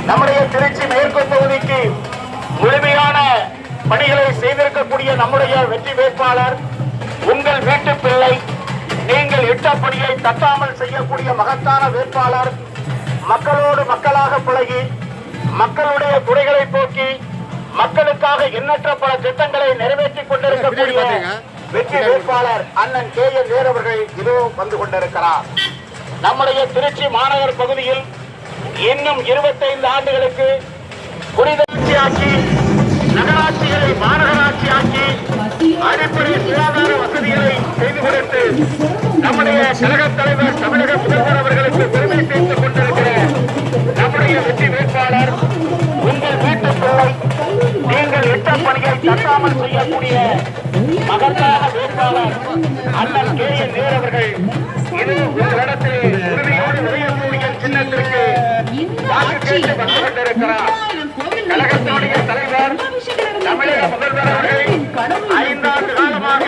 நம்முடைய திருச்சி மேற்கு தொகுதிக்கு முழுமையான பணிகளை செய்திருக்கக்கூடிய நம்முடைய வெற்றி வேட்பாளர், உங்கள் வீட்டு பிள்ளை, நீங்கள் இட்ட பணியை தட்டாமல் செய்யக்கூடிய மகத்தான வேட்பாளர், மக்களோடு மக்களாக பழகி மக்களுடைய குறைகளை போக்கி மக்களுக்காக எண்ணற்ற பல திட்டங்களை நிறைவேற்றிக் கொண்டிருக்கக்கூடிய வெற்றி வேட்பாளர் அண்ணன் KN நேரு அவர்கள் இதோ வந்து கொண்டிருக்கிறார். நம்முடைய திருச்சி மாநகர் பகுதியில் இன்னும் 25 ஆண்டுகளுக்கு புனிதாட்சியாக்கி நகராட்சிகளை மாநகராட்சியாக்கி அடிப்படை சுகாதார வசதிகளை செய்து கொடுத்து நம்முடைய கழக தலைவர் தமிழக முதல்வர் அவர்களுக்கு பெருமை சேர்த்துக் கொண்டிருக்கிற நம்முடைய வெற்றி வேட்பாளர், உங்கள் வீட்டு பிள்ளை, நீங்கள் இட்ட பணியை தட்டாமல் செய்யக்கூடிய மகத்தான வேட்பாளர் அண்ணன் KN நேரு அவர்கள் இது உங்களிடத்தில் உறுதியோடு உதயக்கூடிய சின்னத்திற்கு வாக்கு கேட்டு வந்து கொண்டிருக்கிறார். கழகத்தினுடைய தலைவர் தமிழக முதல்வர் அவர்கள் 5 ஆண்டு காலமாக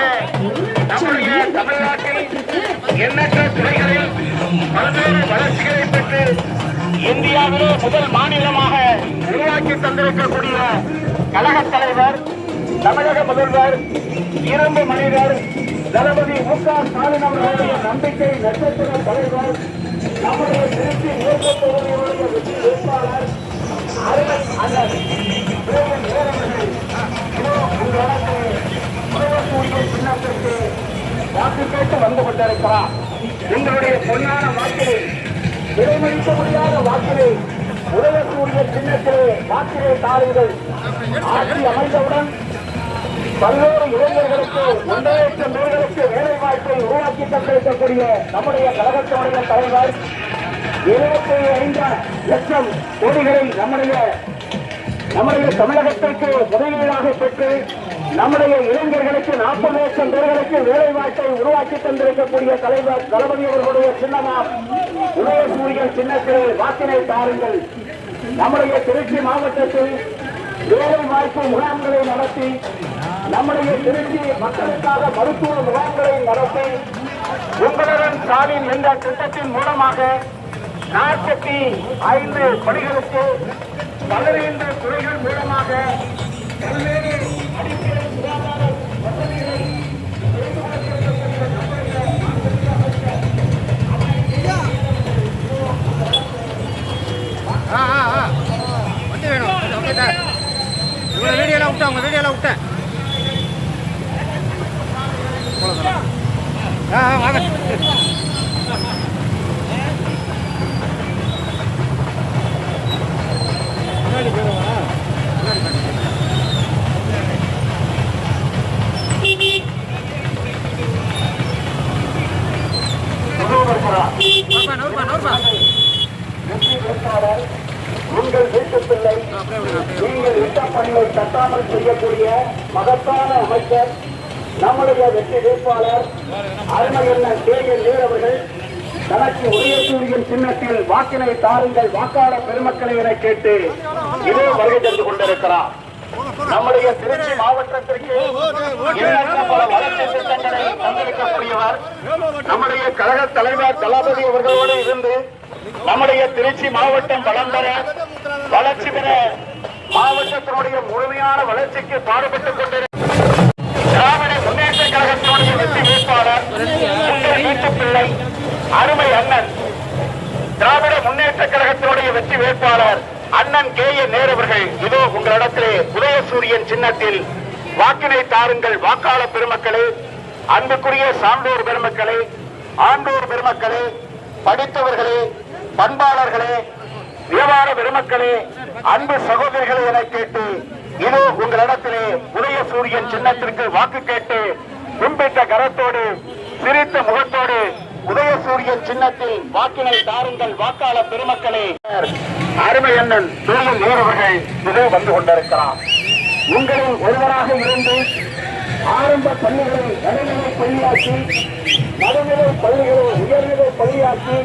நம்முடைய தமிழ்நாட்டில் எண்ணற்ற துறைகளில் பல்வேறு வளர்ச்சிகளை பெற்று இந்தியாவிலே முதல் மாநிலமாக உருவாக்கி தந்திருக்கக்கூடிய கழக தலைவர், தமிழக முதல்வர், இரும்பு மனிதர் தளபதி MK ஸ்டாலின் அவர்களுடைய நம்பிக்கை நட்சத்திர தலைவர், நம்முடைய திருச்சி மேற்கு தொகுதியுடைய வெற்றி வேட்பாளர் அருமை அண்ணன் KN நேரு அவர்கள் சின்னத்திற்கு வாக்கு கேட்டு வந்து கொண்டிருக்கிறார். உங்களுடைய பொன்னான வாக்கினை, விலைமதிக்க முடியாத வாக்கினை உதயக்கூடிய சின்னத்திலே வாக்கினை தாருங்கள். ஆட்சி அமைந்தவுடன் பல்வேறு இளைஞர்களுக்கு 1,00,000 பேர்களுக்கு வேலை வாய்ப்பை உருவாக்கி தந்திருக்கக்கூடிய நம்முடைய கழகத்தினுடைய தலைவர் 75 லட்சம் கோடிகளை நம்முடைய தமிழகத்திற்கு முதலீடாக பெற்று நம்முடைய இளைஞர்களுக்கு 40 லட்சம் பேர்களுக்கு வேலை வாய்ப்பை உருவாக்கி தந்திருக்கக்கூடிய தலைவர் தளபதி அவர்களுடைய சின்னமாம் உதயசூரியன் சின்னத்தில் வாக்கினை தாருங்கள். நம்முடைய திருச்சி மாவட்டத்தில் வேலை வாய்ப்பு முகாம்களை நடத்தி, நம்முடைய திருச்சி மக்களுக்காக மருத்துவ முகாம்களை நடத்தி, உங்களுடன் ஸ்டாலின் என்ற திட்டத்தின் மூலமாக 45 பணிகளுக்கு 15 துறைகள் மூலமாக பல்வேறு அடிப்படை சுகாதார வசதிகளை வண்டி வேணும். உங்களை வீடியோலாம் விட்டேன், உங்கள் வீடியோலாம் விட்டேன். வாங்க. முன்னாடி போயிடுவா. உங்கள் வீட்டு பிள்ளை, நீங்கள் இட்ட பணியை தட்டாமல் செய்யக்கூடிய மகத்தான அமைச்சர் நம்முடைய வெற்றி வேட்பாளர் அருமை அண்ணன் KN நேரு அவர்கள் தனக்கு உதயசூரியன் சின்னத்தில் வாக்கினை தாருங்கள் வாக்காளர் பெருமக்களை என கேட்டு இதே வருகை தந்து கொண்டிருக்கிறார். நம்முடைய திருச்சி மாவட்டத்திற்கு பல வளர்ச்சி திட்டங்களை தந்திருக்கக்கூடியவர் நம்முடைய கழக தலைவர் தளபதி அவர்களோடு இருந்து நம்முடைய திருச்சி மாவட்டம் வளம் பெற, வளர்ச்சி பெற, மாவட்டத்தினுடைய முழுமையான வளர்ச்சிக்கு பாடுபட்டுக் கொண்டிருக்கிறார். திராவிட முன்னேற்ற கழகத்தினுடைய வெற்றி வேட்பாளர், உங்கள் வீட்டு பிள்ளை, அருமை அண்ணன் திராவிட முன்னேற்ற கழகத்தினுடைய வெற்றி வேட்பாளர் அண்ணன் KN நேரு அவர்கள் இதோ உங்களிடத்திலே உதயசூரியன் சின்னத்தில் வாக்கினை தாருங்கள் வாக்காளர் பெருமக்களே, அன்புக்குரிய சான்றோர் பெருமக்களே, ஆண்டோர் பெருமக்களே, படித்தவர்களே, பண்பாளர்களே, வியாபார பெருமக்களே, அன்பு சகோதரிகளை என கேட்டு இதோ உங்களிடத்திலே உதயசூரியன் சின்னத்திற்கு வாக்கு கேட்டு கும்பிட்ட கரத்தோடு சிரித்த முகத்தோடு உதயசூரியன் சின்னத்தில் வாக்கினை தாருங்கள் வாக்காளர் பெருமக்களே. அருமை அண்ணன் KN நேரு அவர்கள் இதோ வந்து கொண்டிருக்கிறார். உங்களில் ஒருவராக இருந்து ஆரம்ப பள்ளிகளை நடுநிலை பள்ளியாக்கி, நடுநிலை பள்ளிகளை உயர்நிலை பள்ளியாக்கி,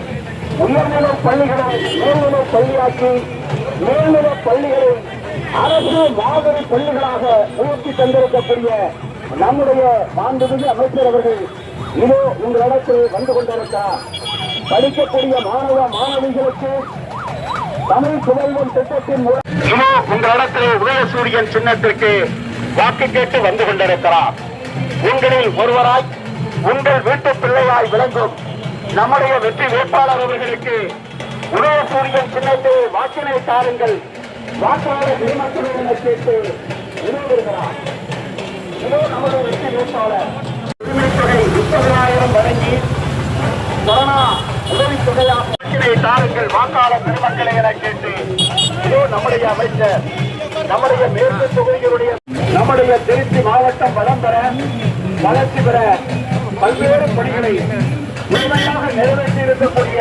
உயர்நிலை பள்ளிகளை மேல்நிலை பள்ளியாக்கி, மேல்நிலை பள்ளிகளை அரசு மாதிரி பள்ளிகளாக உயர்த்தி தந்திருக்கக்கூடிய நம்முடைய மாண்புமிகு அமைச்சர் அவர்கள் இதோ உங்களிடத்தில் வந்து கொண்டிருக்கிறார். படிக்கக்கூடிய மாணவ மாணவிகளுக்கு தமிழ் சுவைவன் திட்டத்தின் மூலம் இதோ உங்களிடத்திலே உதயசூரியன் சின்னத்திற்கு வாக்கு கேட்டு வந்து கொண்டிருக்கிறார். உங்களில் ஒருவராய் உங்கள் வீட்டு பிள்ளையாய் விளங்கும் நம்முடைய வெற்றி வேட்பாளர் அவர்களுக்கு உதயசூரியன் சின்னத்தை வாக்கினை தாருங்கள், வாக்காளர் பெருமக்களிடம் கேட்டு விரும்புகிறார். இதோ நமது வெற்றி வேட்பாளர் உரிமைத்தொகை 30,000 வழங்கி கொரோனா உதவித்தொகையாக வாக்கினை தாருங்கள், வாக்காளர் பெருமக்களை என கேட்டு இதோ நம்முடைய அமைச்சர் நம்முடைய மேற்கு தொகுதிகளுடைய நம்முடைய திருச்சி மாவட்டம் வளம் பெற வளர்ச்சி பெற பல்வேறு பணிகளை முழுமையாக நிறைவேற்றி இருக்கக்கூடிய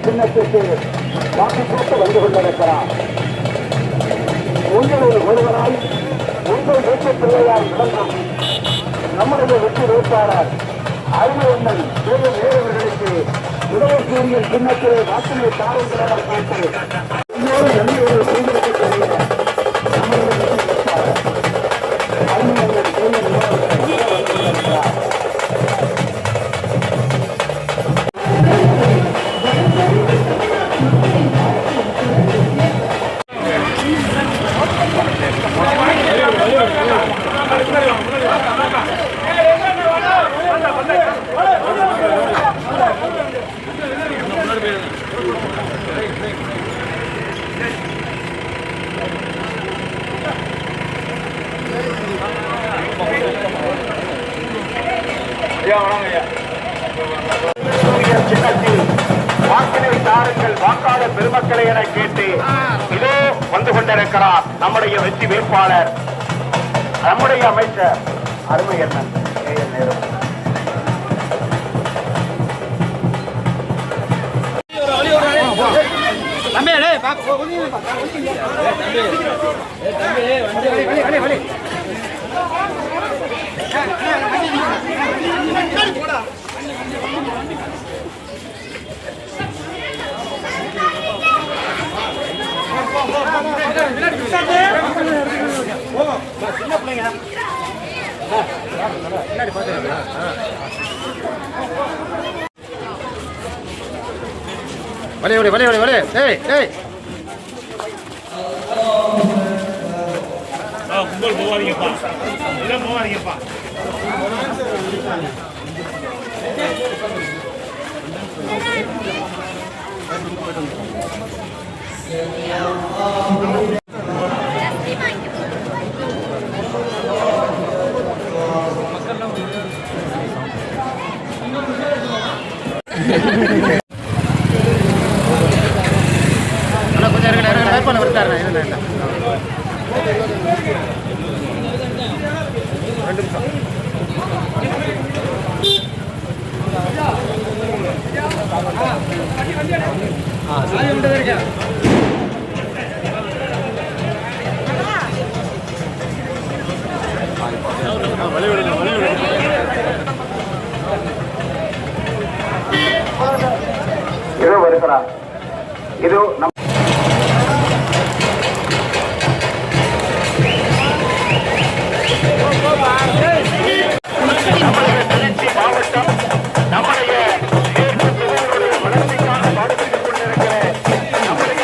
சின்னத்திற்கு வாக்கு போட்டு வந்து கொண்டிருக்கிறார். உங்களில் ஒருவராய் உங்கள் வீட்டு பிள்ளையால் விளங்கும் நம்முடைய வெற்றி வேட்பாளர் அறிவுண்ணன் நேரவர்களுக்கு உதயசூரியன் சின்னத்திலே வாக்கினை தாருங்கள் கேட்டு இன்னொரு நன்மையோடு செய்திருக்கக்கூடிய நம்முடைய வெற்றி வேட்பாளர் அறிவுண்ணன் வந்திருக்கிறார். வாக்கினை தாருங்கள், வாக்காளர் பெருமக்களை என கேட்டு இதோ வந்து கொண்டிருக்கிறார் நம்முடைய வெற்றி வேட்பாளர் நம்முடைய அமைச்சர் அருமை அண்ணன் நேரு. கும்பல் போவாதீங்கப்பா, எல்லாம் போவாதீங்கப்பா. இதோ வருகிறார். இதோ மாவட்டம் நம்முடைய வளர்ச்சிக்கான பாடுபட்டுக் கொண்டிருக்கிற நம்முடைய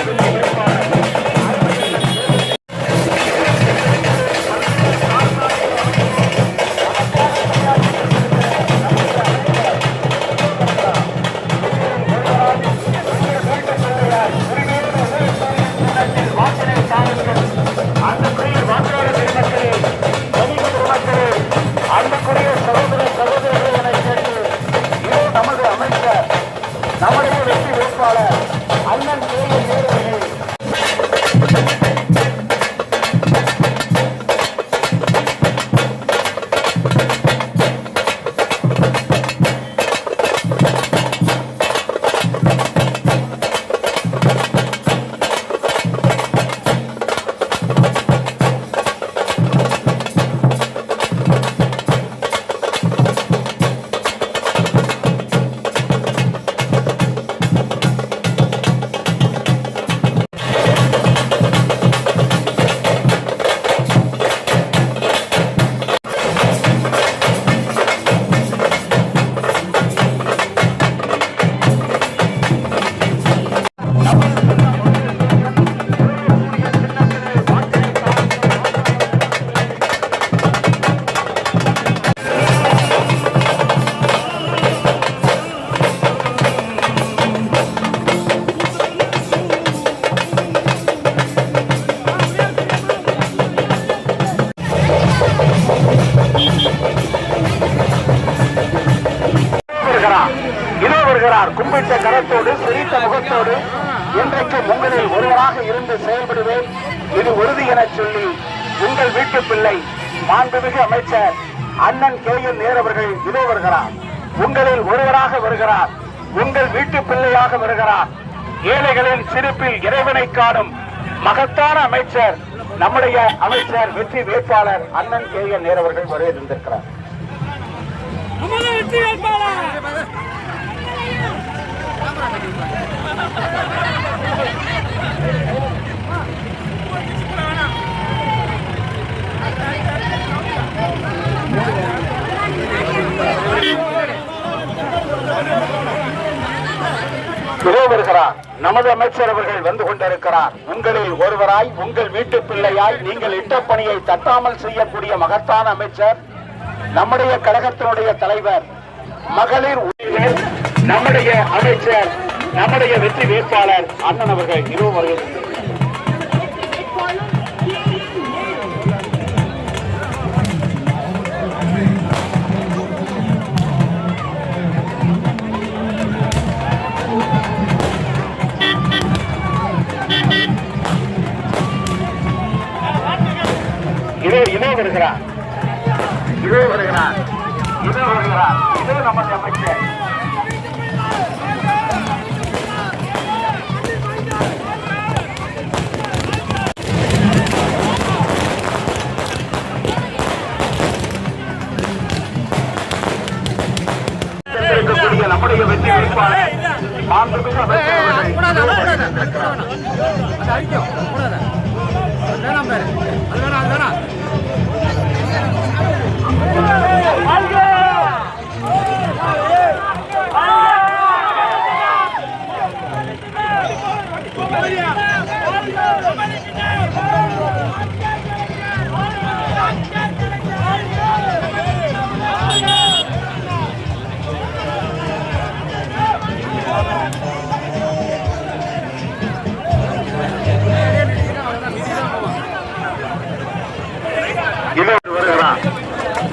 வருகிறார். கும்பிட்ட கரத்தோடு சிரித்த முகத்தோடு இன்றைக்கு உங்களில் ஒருவராக இருந்து செயல்படுவேன், இது உறுதி என சொல்லி உங்கள் வீட்டு பிள்ளை மாண்புமிகு அமைச்சர் அண்ணன் கே.என். நேரு அவர்கள் இதோ வருகிறார். உங்களில் ஒருவராக வருகிறார், உங்கள் வீட்டு பிள்ளையாக வருகிறார். ஏழைகளின் சிரிப்பில் இறைவனை காணும் மகத்தான அமைச்சர் நம்முடைய அமைச்சர் வெற்றி வேட்பாளர் அண்ணன் கே.என். நேரு அவர்கள் வருகை தந்திருக்கிறார். இதோ வருகிறார் நமது அமைச்சர் அவர்கள் வந்து கொண்டிருக்கிறார். உங்களில் ஒருவராய் உங்கள் வீட்டு பிள்ளையாய் நீங்கள் இட்ட பணியை தட்டாமல் செய்யக்கூடிய மகத்தான அமைச்சர் நம்முடைய கழகத்தினுடைய தலைவர் மகளிர் நம்முடைய அமைச்சர் நம்முடைய வெற்றி வேட்பாளர் அண்ணன் அவர்கள் இதோ வருகிறார். இதோ வருகிறார், இதோ வருகிறார், இதோ வருகிறார், இதோ நமது அமைச்சர். இருக்கக்கூடிய நம்முடைய வெற்றி வேட்பாளர் மாண்புமிகு அமைச்சர்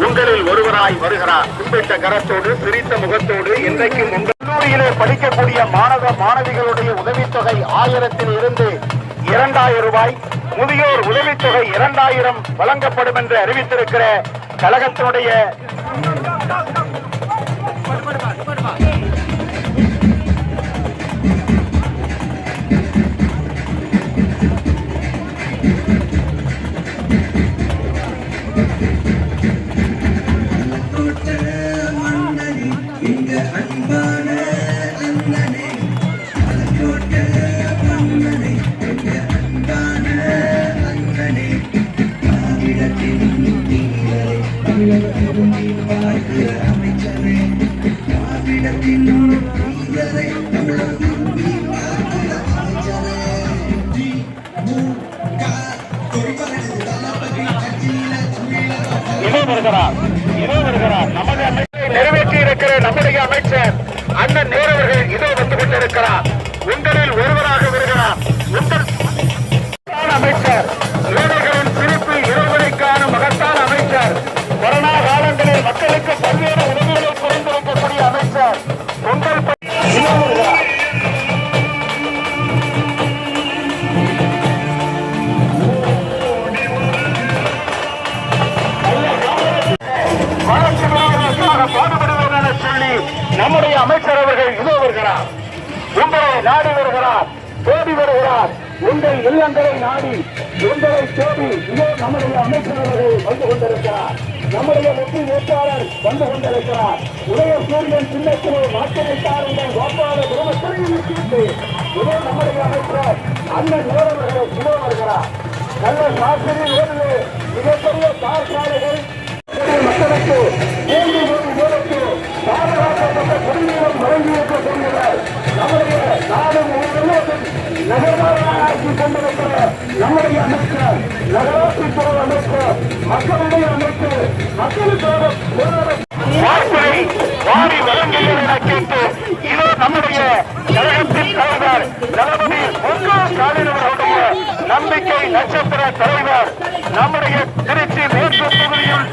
உங்களில் ஒருவராய் வருகிறார். கும்பிட்ட கரத்தோடு சிரித்த முகத்தோடு இன்றைக்கு கல்லூரியிலே படிக்கக்கூடிய மாணவ மாணவிகளுடைய உதவித்தொகை 1000 இருந்து 2000 ரூபாய், முதியோர் உதவித்தொகை 2000 வழங்கப்படும் என்று அறிவித்திருக்கிற கழகத்தினுடைய நமது அமைச்சரை நிறைவேற்றி இருக்கிற நம்முடைய அமைச்சர் அண்ணன் நேரு அவர்கள் இதோ வந்து கொண்டிருக்கிறார். உங்களில் ஒருவராக வருகிறார். உங்கள் அமைச்சர் ஏழைகளின் சிரிப்பில் இறைவனை காணும் மகத்தான அமைச்சர், கொரோனா காலங்களில் மக்களுக்கு பல்வேறு உதவிகளை புரிந்திருக்கக்கூடிய அமைச்சர் உங்கள் பாடுபடுவோம் என சொல்லி நம்முடைய அமைச்சர் அவர்கள் இதோ வருகிறார். உங்களை நாடி வருகிறார், தேடி வருகிறார். உங்கள் இல்லங்களை நாடி உங்களை தேடி இதோ நம்முடைய அமைச்சர் அவர்கள் வந்து கொண்டிருக்கிறார். நம்முடைய வெற்றி வேட்பாளர் வந்து கொண்டிருக்கிறார். உதய சூரியன் சின்னத்திலே வாக்களித்தார் என்ற கோபால குடும்பத்திற்கு இதோ நம்முடைய அமைச்சர் அண்ணன் நேரு அவர்கள் இதோ வருகிறார். நல்ல சாஸ்திரி ஓடுது மிகப்பெரிய கார் சாலைகள் மக்களுக்கு 3 கோடி பேருக்கு பாதுகாக்கப்பட்ட குடிநீரம் வழங்கியிருக்கக்கூடியவர் நம்முடைய நாடு நகர்வாராய்ச்சி கொண்டிருக்கிற நம்முடைய அமைச்சர், நகராட்சித்துறை அமைச்சர், மக்களுடைய அமைச்சர், மக்களுக்காக வாரி வழங்குகிறத கேட்டு இதோ நம்முடைய கழகத்தின் தலைவர் தளபதி மு.க. ஸ்டாலின் அவர்களுடைய நம்பிக்கை நட்சத்திர தலைவர் நம்முடைய திருச்சி மேற்கு தொகுதியில்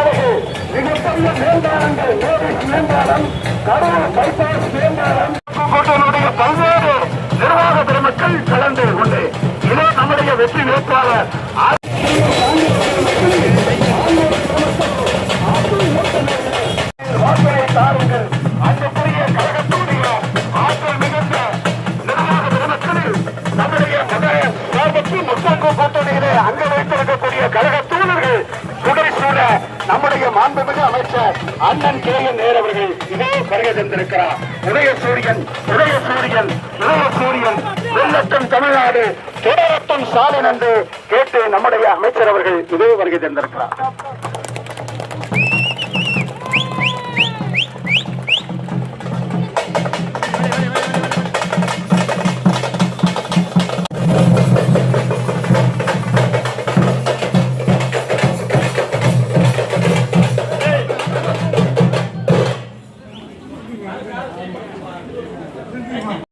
சாலைகள், மிகப்பெரிய மேம்பாலங்கள், நேரிஸ் மேம்பாலம், கடலூர் பைபாஸ் மேம்பாலம் கூட்டணியுடைய பல்வேறு நிர்வாக பெருமக்கள் கலந்து கொண்டு இதே நம்முடைய வெற்றி வேட்பாளர் வாக்குகளை தாருங்கள். அன்புக்குரிய கழகத்துடைய ஆற்றல் மிகுந்த நிர்வாக பெருமக்களில் நம்முடைய முற்போக்கு கூட்டணியிலே அங்க வைத்திருக்கக்கூடிய கழக தூணர்கள் குடை சூழ நம்முடைய மாண்புமிகு அமைச்சர் அண்ணன் கே என் நேரு அவர்கள் இதே வருகை தந்திருக்கிறார். உதயசூரியன் உதயசூரியன் உதயசூரியன் வெள்ளட்டும் தமிழ்நாடு தொடரட்டும் ஸ்டாலின் என்று கேட்டு நம்முடைய அமைச்சர் அவர்கள் இதே வருகை தந்திருக்கிறார்.